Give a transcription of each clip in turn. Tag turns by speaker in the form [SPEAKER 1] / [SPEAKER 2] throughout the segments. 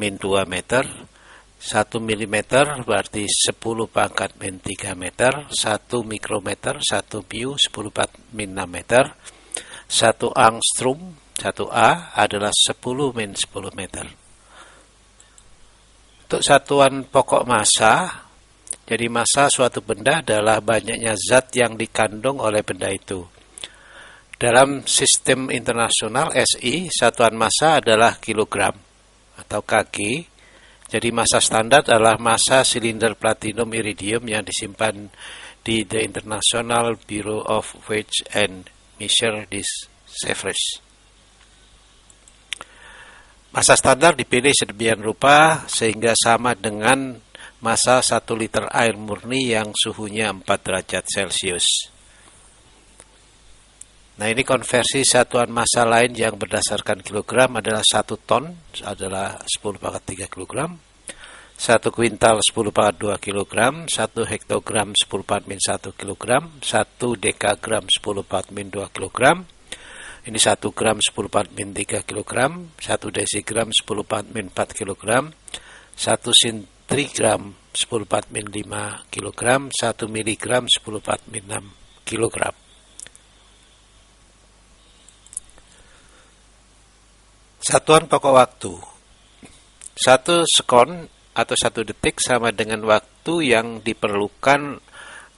[SPEAKER 1] min 2 meter, 1 milimeter berarti 10 pangkat min 3 meter, 1 mikrometer, 1 mu 10 pangkat min 6 meter, 1 angstrom, 1 A adalah 10 min 10 meter. Untuk satuan pokok massa, jadi massa suatu benda adalah banyaknya zat yang dikandung oleh benda itu. Dalam sistem internasional SI, satuan massa adalah kilogram atau kg. Jadi massa standar adalah massa silinder platinum iridium yang disimpan di The International Bureau of Weights and Measure this Sevres. Massa standar dipilih sedemikian rupa sehingga sama dengan massa 1 liter air murni yang suhunya 4 derajat Celcius. Nah, ini konversi satuan massa lain yang berdasarkan kilogram adalah 1 ton, adalah 10 pangkat 3 kilogram, 1 kuintal 10 pangkat 2 kilogram, 1 hektogram 10 pangkat min 1 kilogram, 1 dekagram 10 pangkat min 2 kilogram, ini 1 gram 10 pangkat min 3 kilogram, 1 desigram 10 pangkat min 4 kilogram, 1 sentrigram 10 pangkat min 5 kilogram, 1 miligram 10 pangkat min 6 kilogram. Satuan pokok waktu. 1 sekon atau 1 detik sama dengan waktu yang diperlukan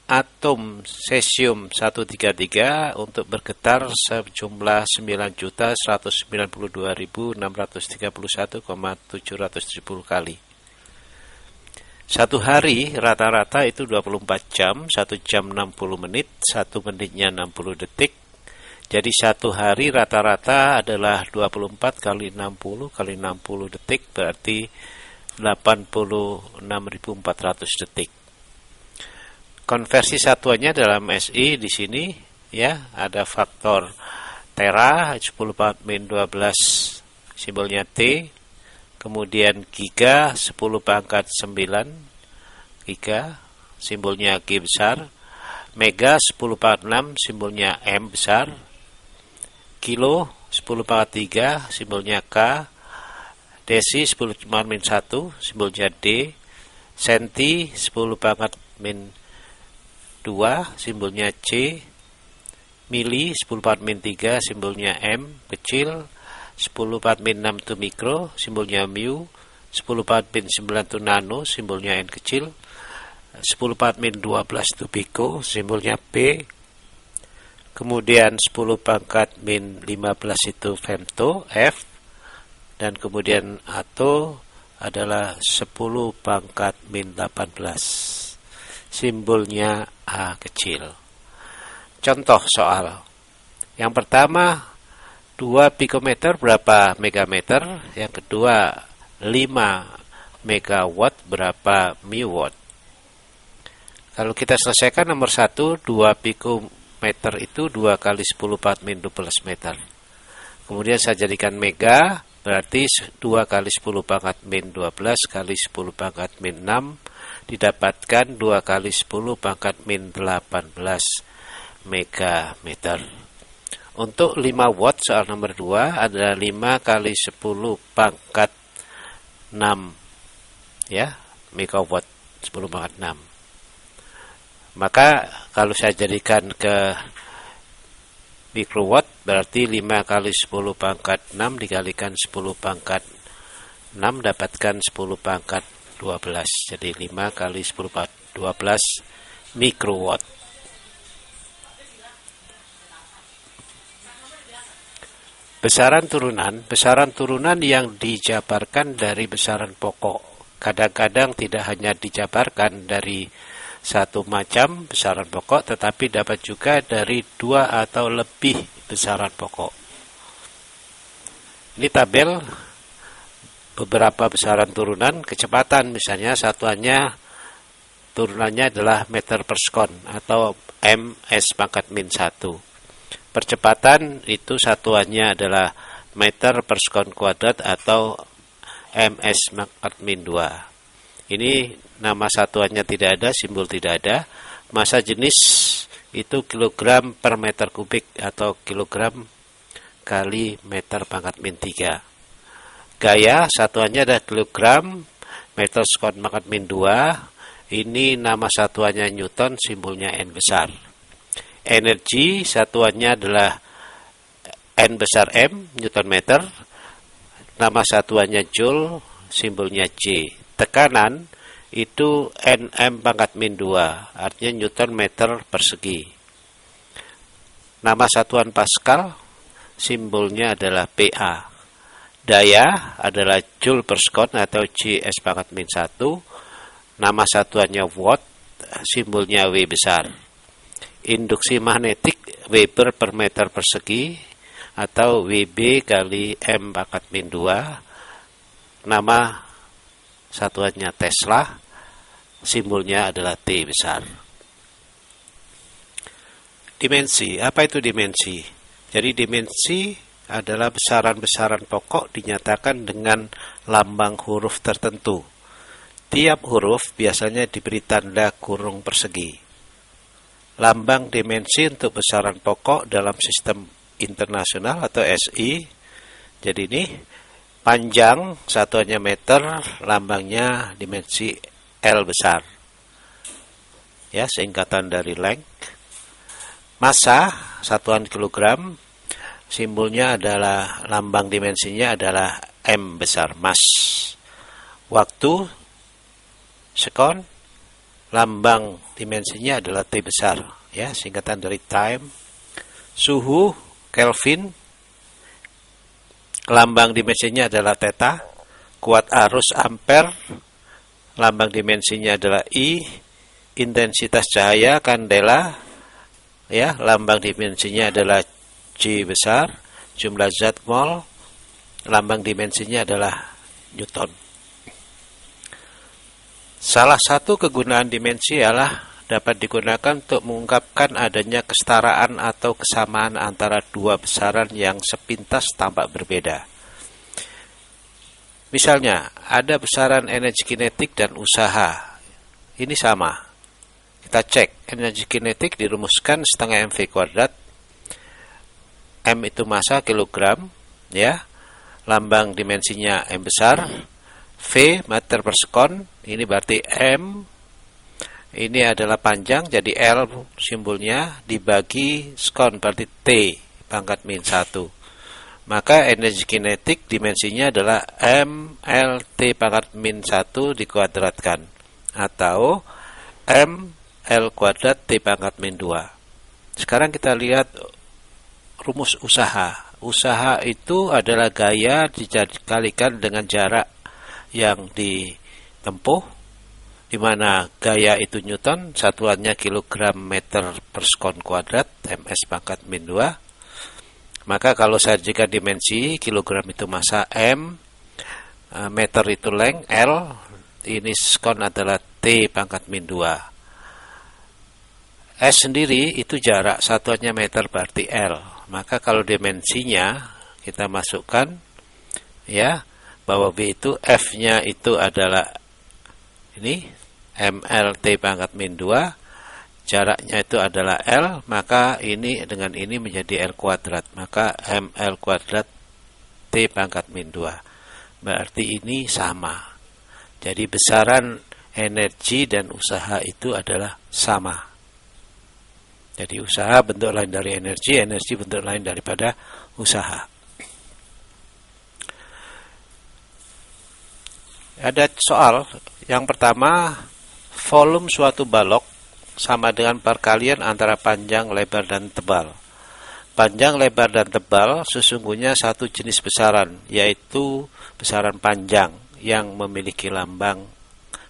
[SPEAKER 1] atom cesium 133 untuk bergetar sejumlah 9.192.631,770 kali. 1 hari rata-rata itu 24 jam, 1 jam 60 menit, 1 menitnya 60 detik. Jadi 1 hari rata-rata adalah 24 kali 60 kali 60 detik, berarti 86.400 detik. Konversi satuannya dalam SI di sini ya ada faktor tera 10 pangkat min 12 simbolnya T, kemudian giga 10 pangkat 9 giga simbolnya G besar, mega 10 pangkat 6 simbolnya M besar, kilo 10 pangkat 3 simbolnya K, desi 10 pangkat min 1 simbolnya D, senti 10 pangkat min 2 simbolnya C, mili 10 pangkat min 3 simbolnya M kecil, 10 pangkat min 6 itu mikro simbolnya mu, 10 pangkat min 9 itu nano simbolnya N kecil, 10 pangkat min 12 itu piko simbolnya P, kemudian 10 pangkat min 15 itu femto F, dan kemudian ato adalah 10 pangkat min 18 simbolnya A kecil. Contoh soal. Yang pertama 2 pikometer berapa megameter, yang kedua 5 megawatt berapa miwatt. Kalau kita selesaikan nomor 1, 2 pikometer itu 2 kali 10 pangkat min 12 meter. Kemudian saya jadikan mega, berarti 2 kali 10 pangkat min 12 kali 10 pangkat min 6 didapatkan 2 kali 10 pangkat min 18 megameter. Untuk 5 watt soal nomor 2 adalah 5 kali 10 pangkat 6 ya, megawatt 10 pangkat 6. Maka kalau saya jadikan ke mikrowatt berarti 5 kali 10 pangkat 6 dikalikan 10 pangkat 6 dapatkan 10 pangkat 12. Jadi 5 kali 10 pangkat 12 mikrowatt. Besaran turunan yang dijabarkan dari besaran pokok. Kadang-kadang tidak hanya dijabarkan dari satu macam besaran pokok, tetapi dapat juga dari 2 atau lebih besaran pokok. Ini tabel beberapa besaran turunan kecepatan, misalnya satuannya turunannya adalah meter per sekon atau ms pangkat min 1. Percepatan itu satuannya adalah meter per sekon kuadrat atau ms pangkat min 2. Ini nama satuannya tidak ada, simbol tidak ada. Massa jenis itu kilogram per meter kubik atau kilogram kali meter pangkat min 3. Gaya satuannya adalah kilogram, meter sekon pangkat min 2. Ini nama satuannya Newton, simbolnya N besar. Energi satuannya adalah N besar M, Newton meter. Nama satuannya Joule, simbolnya J. Tekanan itu Nm pangkat min 2, artinya Newton meter persegi. Nama satuan Pascal, simbolnya adalah Pa. Daya adalah Joule per sekon atau Js pangkat min 1. Nama satuannya Watt, simbolnya W besar. Induksi magnetik Weber per meter persegi atau Wb kali M pangkat min 2. Nama satuannya Tesla, simbolnya adalah T besar. Dimensi, apa itu dimensi? Jadi dimensi adalah besaran-besaran pokok dinyatakan dengan lambang huruf tertentu. Tiap huruf biasanya diberi tanda kurung persegi. Lambang dimensi untuk besaran pokok dalam sistem internasional atau SI. Jadi ini panjang satuannya meter, lambangnya dimensi L besar. Ya, singkatan dari length. Massa satuan kilogram, simbolnya adalah lambang dimensinya adalah M besar, mass. Waktu sekon, lambang dimensinya adalah T besar, ya, singkatan dari time. Suhu Kelvin, lambang dimensinya adalah theta. Kuat arus ampere, lambang dimensinya adalah I. Intensitas cahaya kandela, ya, lambang dimensinya adalah J besar. Jumlah zat mol, lambang dimensinya adalah Newton. Salah satu kegunaan dimensi ialah dapat digunakan untuk mengungkapkan adanya kesetaraan atau kesamaan antara dua besaran yang sepintas tampak berbeda. Misalnya, ada besaran energi kinetik dan usaha. Ini sama. Kita cek, energi kinetik dirumuskan setengah mv kuadrat. M itu massa kilogram, ya. Lambang dimensinya M besar. V meter per sekon, ini berarti M. Ini adalah panjang, jadi L simbolnya dibagi sekon, berarti T pangkat min 1. Maka energi kinetik dimensinya adalah M L T pangkat min 1 dikuadratkan. Atau M L kuadrat T pangkat min 2. Sekarang kita lihat rumus usaha. Usaha itu adalah gaya dikalikan dengan jarak yang ditempuh, di mana gaya itu Newton, satuannya kilogram meter per sekon kuadrat, ms pangkat min 2. Maka kalau saya jadikan dimensi, kilogram itu massa M, meter itu length L, ini sekon adalah T pangkat min 2. S sendiri itu jarak, satuannya meter berarti L. Maka kalau dimensinya kita masukkan, ya, bahwa V itu F-nya itu adalah ini MLT pangkat min 2, jaraknya itu adalah L, maka ini dengan ini menjadi L kuadrat, maka ML kuadrat T pangkat min 2. Berarti ini sama. Jadi besaran energi dan usaha itu adalah sama. Jadi usaha bentuk lain dari energi, energi bentuk lain daripada usaha. Ada soal, yang pertama, volume suatu balok sama dengan perkalian antara panjang, lebar, dan tebal. Panjang, lebar, dan tebal sesungguhnya satu jenis besaran, yaitu besaran panjang yang memiliki lambang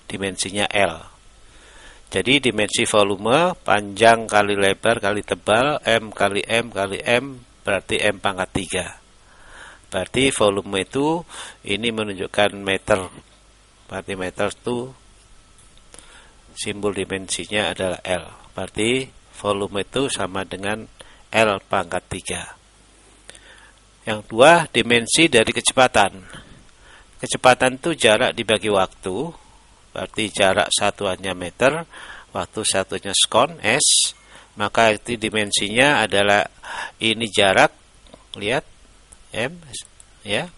[SPEAKER 1] dimensinya L. Jadi dimensi volume, panjang kali lebar kali tebal, M kali M kali M, berarti M pangkat 3. Berarti volume itu, ini menunjukkan meter. Berarti meter itu simbol dimensinya adalah L. Berarti volume itu sama dengan L pangkat 3. Yang dua, dimensi dari kecepatan. Kecepatan itu jarak dibagi waktu. Berarti jarak satuannya meter, waktu satunya sekon, S. Maka itu dimensinya adalah ini jarak, lihat, M, ya.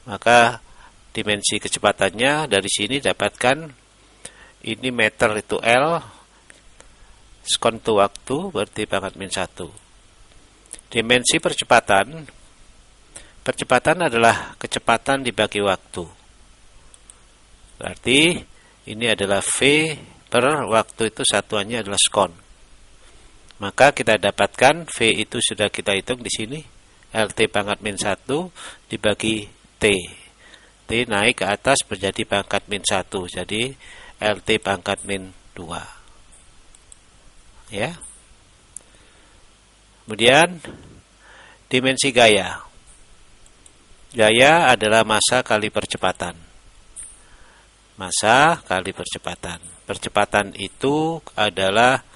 [SPEAKER 1] Maka dimensi kecepatannya. Dari sini dapatkan ini meter itu L, skon itu waktu, berarti pangkat min 1. Dimensi percepatan adalah kecepatan dibagi waktu. Berarti ini adalah V per waktu, itu satuannya adalah skon. Maka kita dapatkan V itu sudah kita hitung di sini, LT pangkat min 1 dibagi T. T naik ke atas menjadi pangkat min 1. Jadi LT pangkat min 2. Ya. Kemudian dimensi gaya. Gaya adalah massa kali percepatan. Massa kali percepatan. Percepatan itu adalah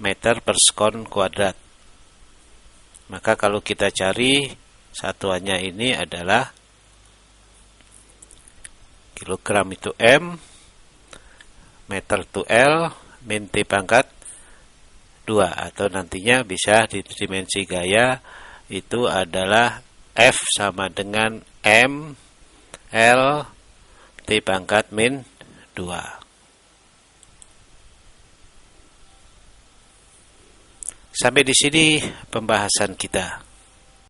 [SPEAKER 1] meter per sekon kuadrat. Maka kalau kita cari satuannya ini adalah kilogram itu M, meter itu L, min T pangkat 2. Atau nantinya bisa di dimensi gaya itu adalah F sama dengan M, L, T pangkat min 2. Sampai di sini pembahasan kita.